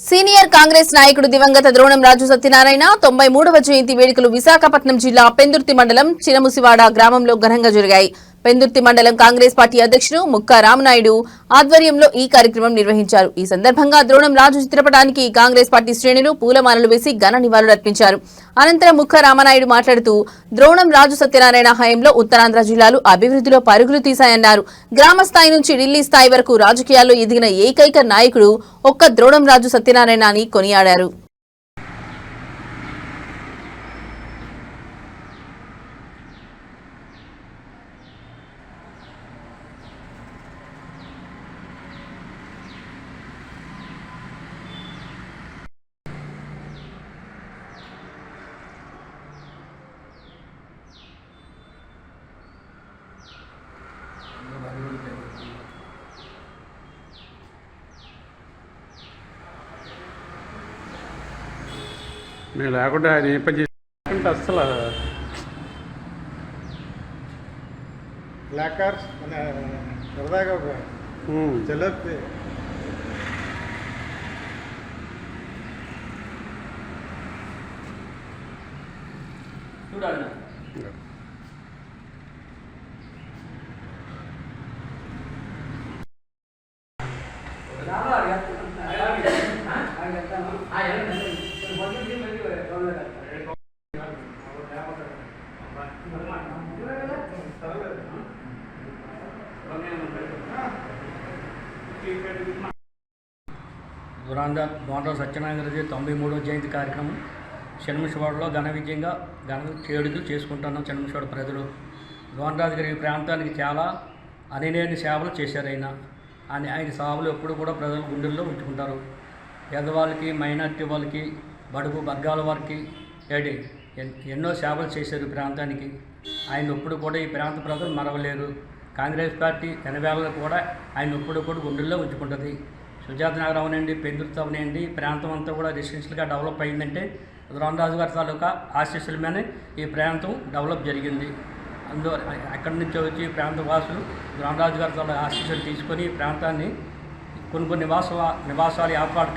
Senior Congress నాయకుడు దివంగత ద్రోణం రాజు సత్యనారాయణ 93వ జయంతి వేడుకలు విశాఖపట్నం జిల్లా పెందుర్తి మండలం చినముసివాడ గ్రామంలో ఘనంగా జరిగాయి. పెందుర్తి మండలం కాంగ్రెస్ పార్టీ అధ్యక్షుడు ముక్కా రామనాయుడు ఆధ్వర్యంలో ఈ కార్యక్రమం నిర్వహించారు. ఈ సందర్భంగా ద్రోణం రాజు చిత్రపటానికి కాంగ్రెస్ పార్టీ శ్రేణులు పూలమాలలు వేసి ఘన నివాళులర్పించారు. అనంతరం ముక్కా రామనాయుడు మాట్లాడుతూ ద్రోణం రాజు సత్యనారాయణ హయాంలో ఉత్తరాంధ్ర జిల్లాలు అభివృద్ధిలో పరుగులు తీశాయన్నారు. గ్రామ స్థాయి నుంచి ఢిల్లీ స్థాయి వరకు రాజకీయాల్లో ఎదిగిన ఏకైక నాయకుడు ఒక్క ద్రోణం రాజు సత్యనారాయణ అని కొనియాడారు. మేము లేకుండా ఆయన ఏం పని చేసుకుంటే అస్సలు బ్లాకర్స్ మన సరదాగా ఒక చెల్లెత్తి చూడాలి. ద్రోణరాజు సత్యనారాయణ 93వ జయంతి కార్యక్రమం చినముసివాడలో ఘన వేడుకలు చేసుకుంటున్నాం. చినముసివాడ ప్రజలు ద్రోణరాజు గారి ప్రాంతానికి చాలా అనేక సేవలు చేశారు. ఆయన సేవలు ఎప్పుడు కూడా ప్రజల గుండెల్లో ఉంచుకుంటారు. పేదవాళ్ళకి, మైనార్టీ వాళ్ళకి, బడుగు వర్గాల వారికి ఎన్నో సేవలు చేశారు ప్రాంతానికి. ఆయన ఎప్పుడు కూడా ఈ ప్రాంత ప్రజలు మరవలేరు. కాంగ్రెస్ పార్టీ ఎనవేళలో కూడా ఆయన ఎప్పుడు కూడా గుండెల్లో ఉంచుకుంటుంది. సుజాత నగర్ అవనండి, పెందుర్తి అవనండి, ఈ ప్రాంతం అంతా కూడా రెసిడెన్షియల్గా డెవలప్ అయిందంటే ద్రోణరాజు గారి తాలూకా ఆశీస్సుల మీదనే ఈ ప్రాంతం డెవలప్ జరిగింది. అక్కడి నుంచి వచ్చి ఈ ప్రాంత వాసులు ద్రోణరాజు గారి తాలూకా ఆశీస్సులు తీసుకొని ఈ ప్రాంతాన్ని కొన్ని నివాసాలు ఏర్పాటు